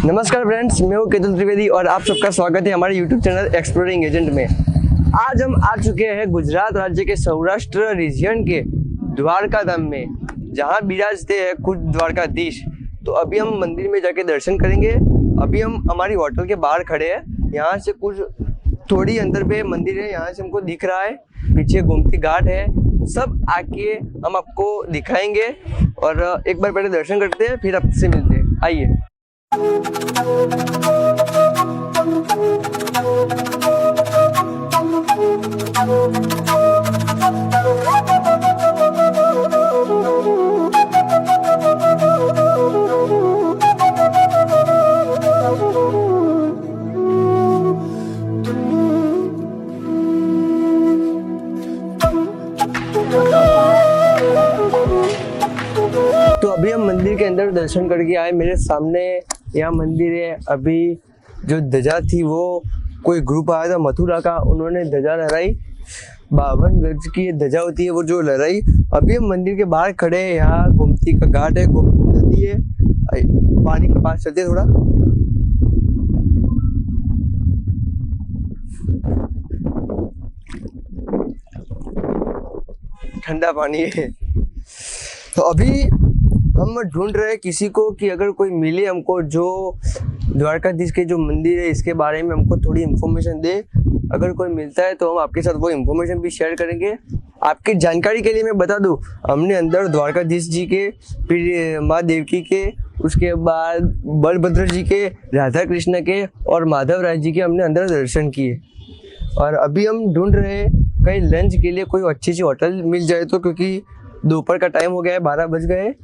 नमस्कार फ्रेंड्स, मैं हूँ केतन त्रिवेदी और आप सबका स्वागत है हमारे YouTube चैनल एक्सप्लोरिंग एजेंट में। आज हम आ चुके हैं गुजरात राज्य के सौराष्ट्र रीजन के द्वारका धाम में, जहाँ विराजते हैं खुद द्वारकाधीश। तो अभी हम मंदिर में जाके दर्शन करेंगे। अभी हम हमारी होटल के बाहर खड़े हैं। यहाँ से कुछ थोड़ी अंदर पे मंदिर है, यहाँ से हमको दिख रहा है। पीछे गोमती घाट है, सब आके हम आपको दिखाएंगे और एक बार पहले दर्शन करते हैं, फिर आपसे मिलते हैं। आइए। तो अभी हम मंदिर के अंदर दर्शन करके आए। मेरे सामने यहाँ मंदिर है। अभी जो ध्वजा थी वो कोई ग्रुप आया था मथुरा का, उन्होंने ध्वजा लहराई। 52 गज की ध्वजा होती है वो, जो लहराई। अभी हम मंदिर के बाहर खड़े हैं। यहाँ गोमती का घाट है, गोमती नदी है। पानी के पास चलते थोड़ा। ठंडा पानी है। तो अभी हम ढूंढ रहे हैं किसी को कि अगर कोई मिले हमको जो द्वारकाधीश के जो मंदिर है इसके बारे में हमको थोड़ी इन्फॉर्मेशन दे। अगर कोई मिलता है तो हम आपके साथ वो इन्फॉर्मेशन भी शेयर करेंगे। आपकी जानकारी के लिए मैं बता दूं, हमने अंदर द्वारकाधीश जी के, फिर माँ देवकी के, उसके बाद बलभद्र जी के, राधा कृष्ण के और माधव राय जी के हमने अंदर दर्शन किए। और अभी हम ढूंढ रहे हैं कहीं लंच के लिए कोई अच्छी सी होटल मिल जाए तो, क्योंकि दोपहर का टाइम हो गया है, 12 बज गए।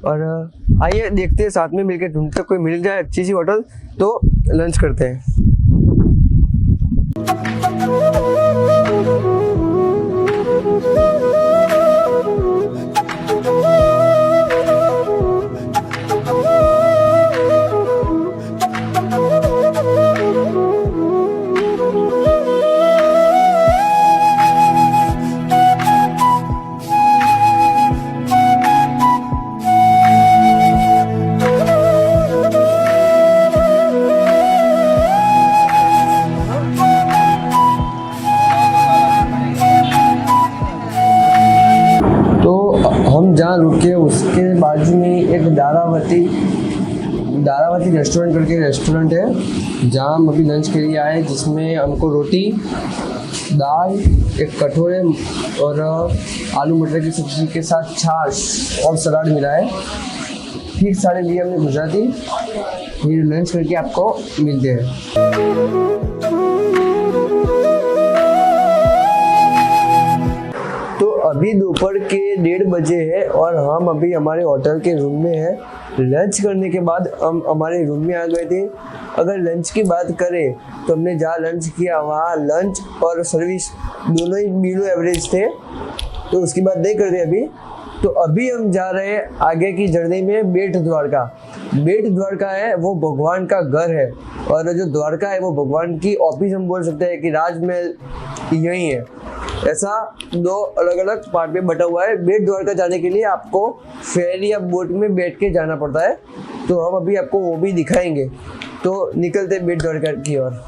और आइए देखते हैं, साथ में मिलकर ढूंढते कोई मिल जाए अच्छी सी होटल तो लंच करते हैं। हम जहाँ रुके उसके बाजू में एक दारावती रेस्टोरेंट करके रेस्टोरेंट है, जहाँ हम अभी लंच के लिए आए, जिसमें हमको रोटी, दाल, एक कटोरे और आलू मटर की सब्जी के साथ छाछ और सलाद मिला है। ठीक साढ़े लिए हमने गुजराती। फिर लंच करके आपको मिलते हैं। अभी दोपहर के 1:30 बजे है और हम अभी हमारे होटल के रूम में हैं। लंच करने के बाद हम हमारे रूम में आ गए थे। अगर लंच की बात करें तो हमने जहाँ लंच किया वहाँ लंच और सर्विस दोनों ही बिलो एवरेज थे, तो उसकी बात नहीं करते अभी। तो अभी हम जा रहे हैं आगे की जर्नी में बेट द्वारका। बेट द्वारका है वो भगवान का घर है, और जो द्वारका है वो भगवान की ऑफिस हम बोल सकते हैं कि राजमहल यही है। ऐसा 2 अलग अलग पार्ट में बटा हुआ है। बेट द्वारका जाने के लिए आपको फेरी या बोट में बैठ के जाना पड़ता है, तो हम अभी आपको वो भी दिखाएंगे। तो निकलते बेट द्वारका की ओर।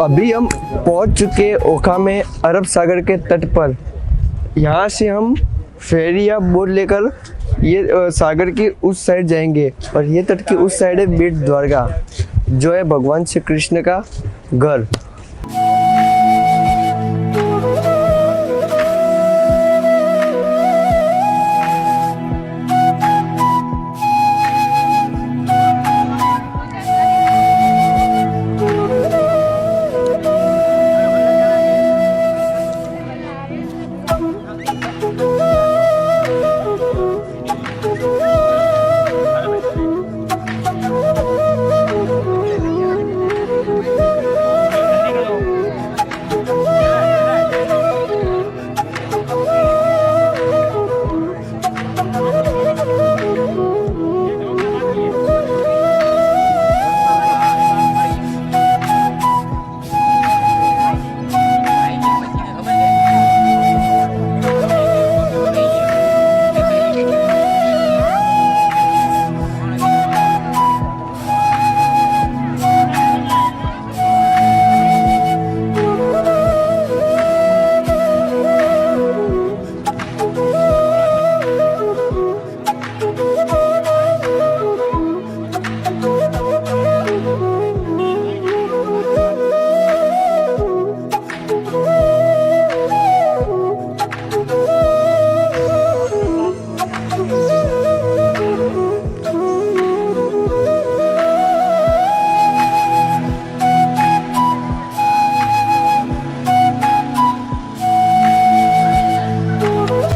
अभी हम पहुंच चुके ओखा में, अरब सागर के तट पर। यहाँ से हम फेरी या बोट लेकर ये सागर की उस साइड जाएंगे और ये तट की उस साइड है बेट द्वारका, जो है भगवान श्री कृष्ण का घर।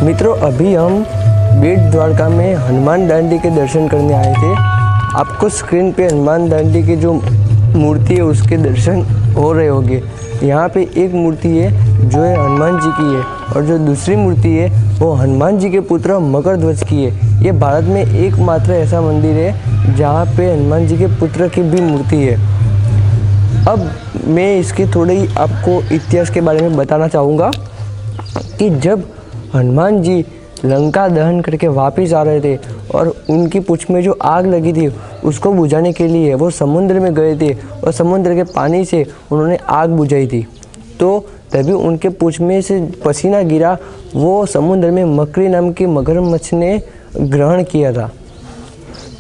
मित्रों, अभी हम बेट द्वारका में हनुमान दांडी के दर्शन करने आए थे। आपको स्क्रीन पे हनुमान दांडी की जो मूर्ति है उसके दर्शन हो रहे होंगे। यहाँ पे एक मूर्ति है जो है हनुमान जी की है और जो दूसरी मूर्ति है वो हनुमान जी के पुत्र मकरध्वज की है। ये भारत में एकमात्र ऐसा मंदिर है जहाँ पे हनुमान जी के पुत्र की भी मूर्ति है। अब मैं इसके थोड़े ही आपको इतिहास के बारे में बताना चाहूँगा कि जब हनुमान जी लंका दहन करके वापस आ रहे थे और उनकी पूंछ में जो आग लगी थी उसको बुझाने के लिए वो समुद्र में गए थे और समुद्र के पानी से उन्होंने आग बुझाई थी। तो तभी उनके पूंछ में से पसीना गिरा, वो समुद्र में मकड़ी नाम की मगरमच्छ ने ग्रहण किया था।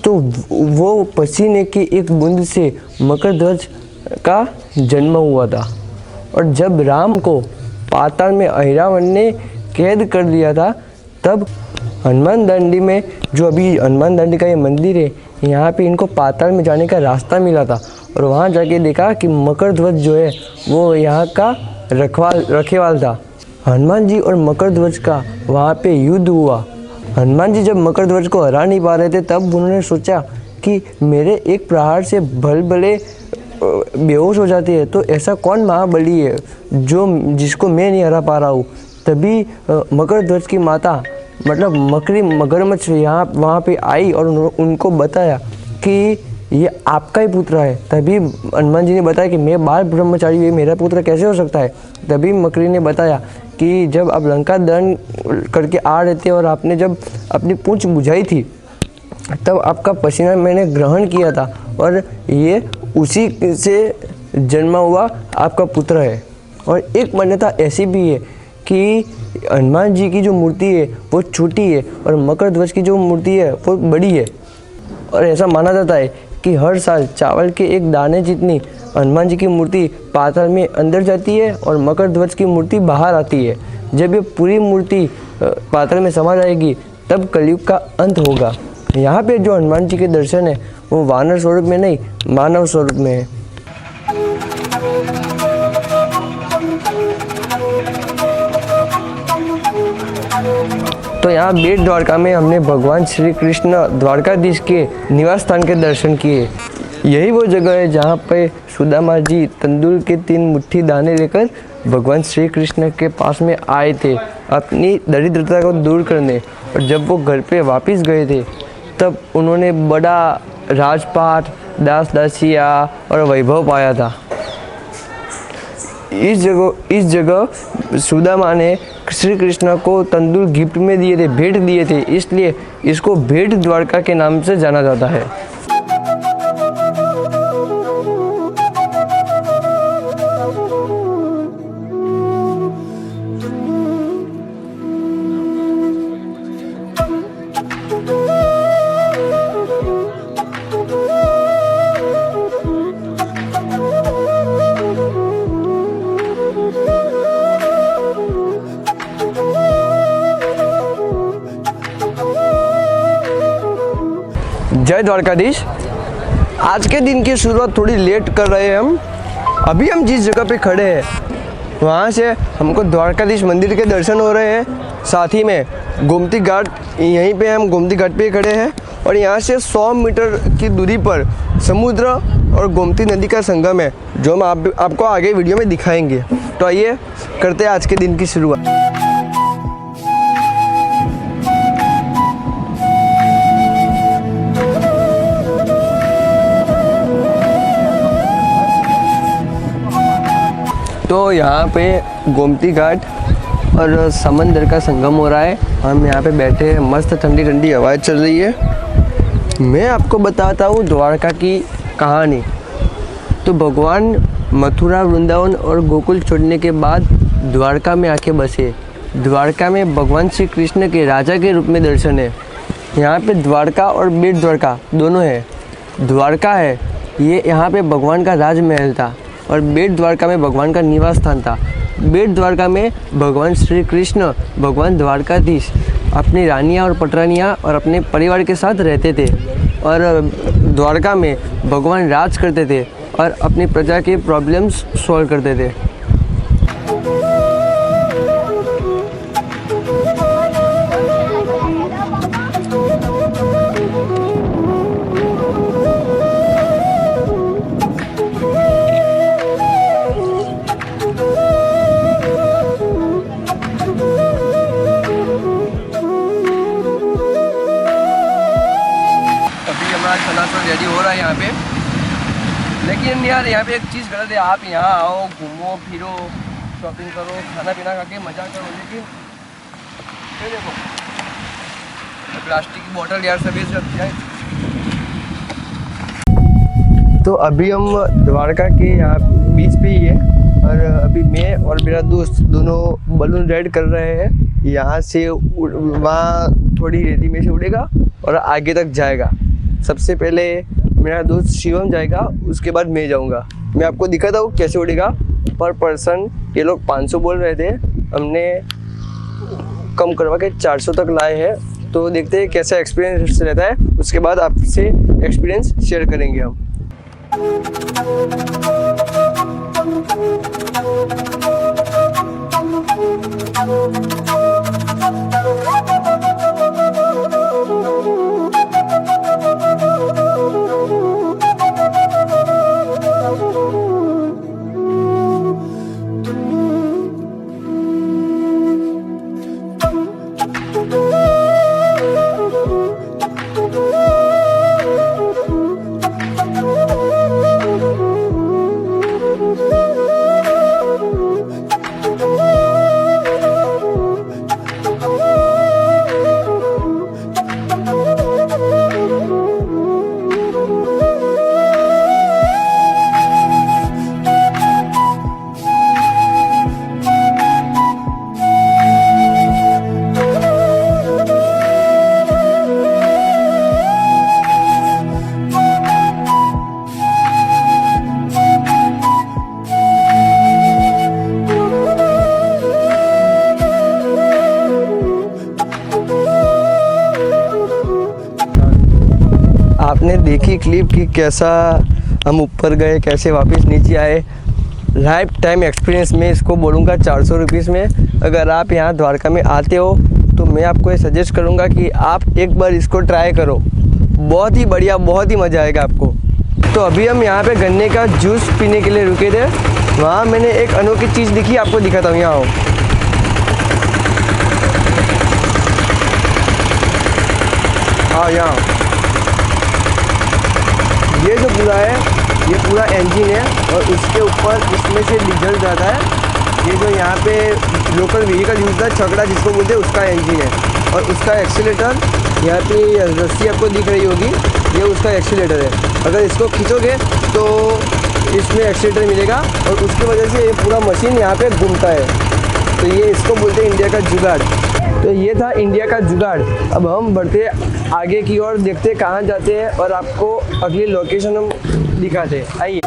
तो वो पसीने की एक बूंद से मकरध्वज का जन्म हुआ था। और जब राम को पाताल में अहिरावण ने कैद कर दिया था, तब हनुमान दांडी में जो अभी हनुमान दांडी का ये मंदिर है, यहाँ पे इनको पाताल में जाने का रास्ता मिला था और वहाँ जाके देखा कि मकरध्वज जो है वो यहाँ का रखेवाल था। हनुमान जी और मकरध्वज का वहाँ पे युद्ध हुआ। हनुमान जी जब मकरध्वज को हरा नहीं पा रहे थे, तब उन्होंने सोचा कि मेरे एक प्रहार से भले बेहोश हो जाती है, तो ऐसा कौन महाबली है जिसको मैं नहीं हरा पा रहा हूँ। तभी मकरध्वज की माता मतलब मगरमच्छ वहाँ पे आई और उनको बताया कि ये आपका ही पुत्र है। तभी हनुमान जी ने बताया कि मैं बाल ब्रह्मचारी, ये मेरा पुत्र कैसे हो सकता है। तभी मकड़ी ने बताया कि जब आप लंका दहन करके आ रहे थे और आपने जब अपनी पूंछ बुझाई थी, तब आपका पसीना मैंने ग्रहण किया था और ये उसी से जन्मा हुआ आपका पुत्र है। और एक मान्यता ऐसी भी है कि हनुमान जी की जो मूर्ति है वो छोटी है और मकरध्वज की जो मूर्ति है वो बड़ी है। और ऐसा माना जाता है कि हर साल चावल के एक दाने जितनी हनुमान जी की मूर्ति पाताल में अंदर जाती है और मकरध्वज की मूर्ति बाहर आती है। जब ये पूरी मूर्ति पाताल में समा जाएगी तब कलयुग का अंत होगा। यहाँ पे जो हनुमान जी के दर्शन है वो वानर स्वरूप में नहीं, मानव स्वरूप में है। तो यहाँ बेट द्वारका में हमने भगवान श्री कृष्ण द्वारकाधीश के निवास स्थान के दर्शन किए। यही वो जगह है जहाँ पे सुदामा जी तंदूर के 3 मुट्ठी दाने लेकर भगवान श्री कृष्ण के पास में आए थे अपनी दरिद्रता को दूर करने। और जब वो घर पे वापस गए थे तब उन्होंने बड़ा राजपाट, दास दासिया और वैभव पाया था। इस जगह सुदामा ने श्री कृष्ण को तंदूर गिफ्ट में दिए थे, भेंट दिए थे, इसलिए इसको भेंट द्वारका के नाम से जाना जाता है। जय द्वारकाधीश। आज के दिन की शुरुआत थोड़ी लेट कर रहे हैं हम। अभी हम जिस जगह पे खड़े हैं वहाँ से हमको द्वारकाधीश मंदिर के दर्शन हो रहे हैं। साथ ही में गोमती घाट, यहीं पे हम गोमती घाट पे खड़े हैं और यहाँ से 100 मीटर की दूरी पर समुद्र और गोमती नदी का संगम है, जो हम आपको आगे वीडियो में दिखाएंगे। तो आइए करते हैं आज के दिन की शुरुआत। तो यहाँ पे गोमती घाट और समंदर का संगम हो रहा है। हम यहाँ पे बैठे हैं, मस्त ठंडी ठंडी हवा चल रही है। मैं आपको बताता हूँ द्वारका की कहानी। तो भगवान मथुरा, वृंदावन और गोकुल छोड़ने के बाद द्वारका में आके बसे। द्वारका में भगवान श्री कृष्ण के राजा के रूप में दर्शन है। यहाँ पे द्वारका और बेट द्वारका दोनों है। द्वारका है ये यहाँ पे भगवान का राजमहल था और बेट द्वारका में भगवान का निवास स्थान था। बेट द्वारका में भगवान श्री कृष्ण, भगवान द्वारकाधीश अपनी रानियाँ और पटरानियाँ और अपने परिवार के साथ रहते थे और द्वारका में भगवान राज करते थे और अपनी प्रजा के प्रॉब्लम्स सॉल्व करते थे। लेकिन यार यहाँ पे एक चीज़ गलत है, आप यहाँ आओ, घूमो फिरो, शॉपिंग करो, खाना पीना खा के मज़ा करो, लेकिन ये देखो प्लास्टिक की बोतल यार सभी से रखी है। तो अभी हम द्वारका के यहाँ बीच पे ही है और अभी मैं और मेरा दोस्त दोनों बलून राइड कर रहे हैं। यहाँ से वहाँ थोड़ी रेती में से उड़ेगा और आगे तक जाएगा। सबसे पहले मेरा दोस्त शिवम जाएगा, उसके बाद मैं जाऊँगा। मैं आपको दिखाता हूँ कैसे उड़ेगा। पर पर्सन ये लोग 500 बोल रहे थे, हमने कम करवा के 400 तक लाए हैं। तो देखते हैं कैसा एक्सपीरियंस रहता है, उसके बाद आपसे एक्सपीरियंस शेयर करेंगे हम। आपने देखी क्लिप कि कैसा हम ऊपर गए, कैसे वापस नीचे आए। लाइफ टाइम एक्सपीरियंस में इसको बोलूँगा 400 रुपीज़ में। अगर आप यहाँ द्वारका में आते हो तो मैं आपको ये सजेस्ट करूँगा कि आप एक बार इसको ट्राई करो। बहुत ही बढ़िया, बहुत ही मज़ा आएगा आपको। तो अभी हम यहाँ पे गन्ने का जूस पीने के लिए रुके थे। वहाँ मैंने एक अनोखी चीज़ दिखी, आपको दिखाता हूँ। यहाँ आओ। हाँ, यहाँ ये जो पूरा है, ये पूरा इंजन है और उसके ऊपर इसमें से डीजल जाता है। ये जो यहाँ पे लोकल व्हीकल यूज होता है, छकड़ा जिसको बोलते हैं, उसका इंजन है। और उसका एक्सीलेटर, यहाँ पे रस्सी आपको दिख रही होगी, ये उसका एक्सीलेटर है। अगर इसको खींचोगे तो इसमें एक्सीलेटर मिलेगा और उसकी वजह से ये पूरा मशीन यहाँ पे घूमता है। तो ये इसको बोलते हैं इंडिया का जुगाड़। तो ये था इंडिया का जुगाड़। अब हम बढ़ते आगे की ओर, देखते कहाँ जाते हैं और आपको अगली लोकेशन हम दिखाते हैं। आइए।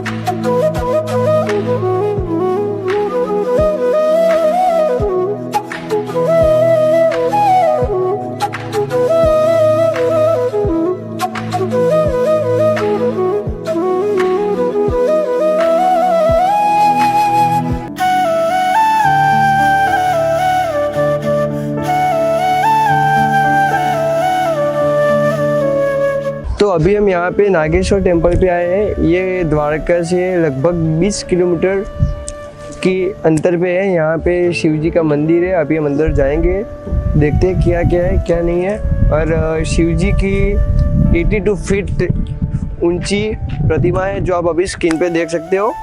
तो अभी हम यहाँ पे नागेश्वर टेम्पल पे आए हैं। ये द्वारका से लगभग 20 किलोमीटर की अंतर पे है। यहाँ पे शिव जी का मंदिर है। अभी हम अंदर जाएंगे, देखते हैं क्या क्या है क्या नहीं है। और शिव जी की 82 फीट ऊंची प्रतिमा है, जो आप अभी स्क्रीन पे देख सकते हो।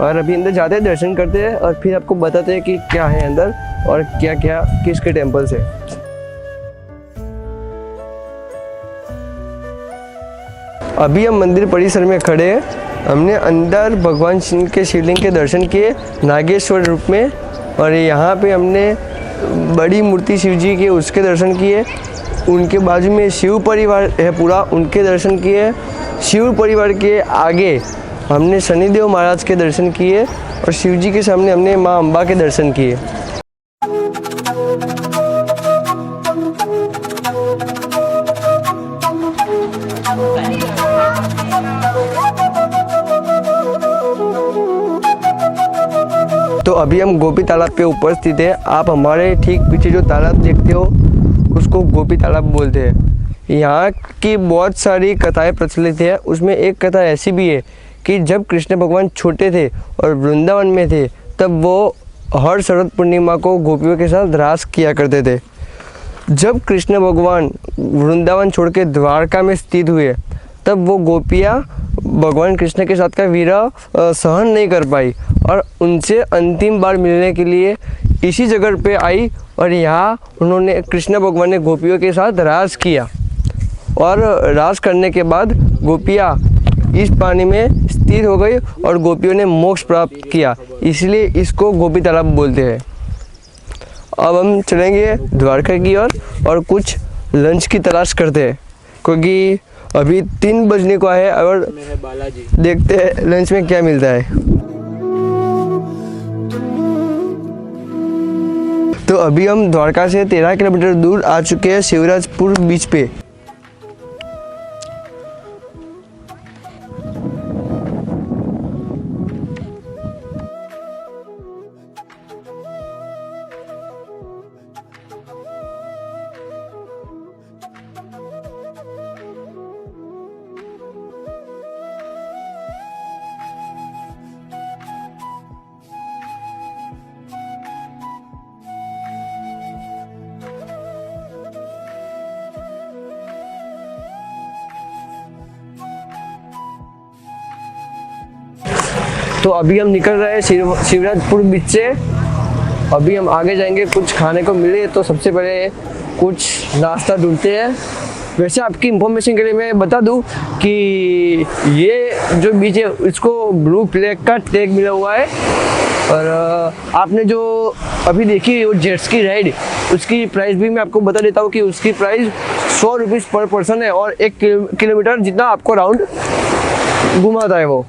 और अभी अंदर जाते हैं, दर्शन करते हैं और फिर आपको बताते हैं कि क्या है अंदर और क्या क्या किसके टेम्पल से। अभी हम मंदिर परिसर में खड़े हैं। हमने अंदर भगवान शिव के शिवलिंग के दर्शन किए नागेश्वर रूप में, और यहाँ पे हमने बड़ी मूर्ति शिव जी के उसके दर्शन किए। उनके बाजू में शिव परिवार है पूरा, उनके दर्शन किए। शिव परिवार के आगे हमने शनिदेव महाराज के दर्शन किए और शिव जी के सामने हमने माँ अम्बा के दर्शन किए। तो अभी हम गोपी तालाब पे उपस्थित हैं। आप हमारे ठीक पीछे जो तालाब देखते हो उसको गोपी तालाब बोलते हैं। यहाँ की बहुत सारी कथाएं प्रचलित है। उसमें एक कथा ऐसी भी है कि जब कृष्ण भगवान छोटे थे और वृंदावन में थे, तब वो हर शरद पूर्णिमा को गोपियों के साथ रास किया करते थे। जब कृष्ण भगवान वृंदावन छोड़ के द्वारका में स्थित हुए, तब वो गोपियाँ भगवान कृष्ण के साथ का विरह सहन नहीं कर पाई और उनसे अंतिम बार मिलने के लिए इसी जगह पे आई और यहाँ उन्होंने कृष्ण भगवान ने गोपियों के साथ रास किया और रास करने के बाद गोपियाँ इस पानी में स्थिर हो गई और गोपियों ने मोक्ष प्राप्त किया, इसलिए इसको गोपी तालाब बोलते हैं। अब हम चलेंगे द्वारका की ओर और कुछ लंच की तलाश करते हैं, क्योंकि अभी 3 बजने को है और देखते हैं लंच में क्या मिलता है। तो अभी हम द्वारका से 13 किलोमीटर दूर आ चुके हैं शिवराजपुर बीच पे। तो अभी हम निकल रहे हैं शिवराजपुर बीच से। अभी हम आगे जाएंगे, कुछ खाने को मिले तो सबसे पहले कुछ नाश्ता ढूंढते हैं। वैसे आपकी इंफॉर्मेशन के लिए मैं बता दूं कि ये जो बीच है इसको ब्लू फ्लैग का टैग मिला हुआ है और आपने जो अभी देखी वो जेट्स की राइड, उसकी प्राइस भी मैं आपको बता देता हूँ कि उसकी प्राइस 100 रुपीज़ पर पर्सन है और 1 किलोमीटर जितना आपको राउंड घुमाता है वो।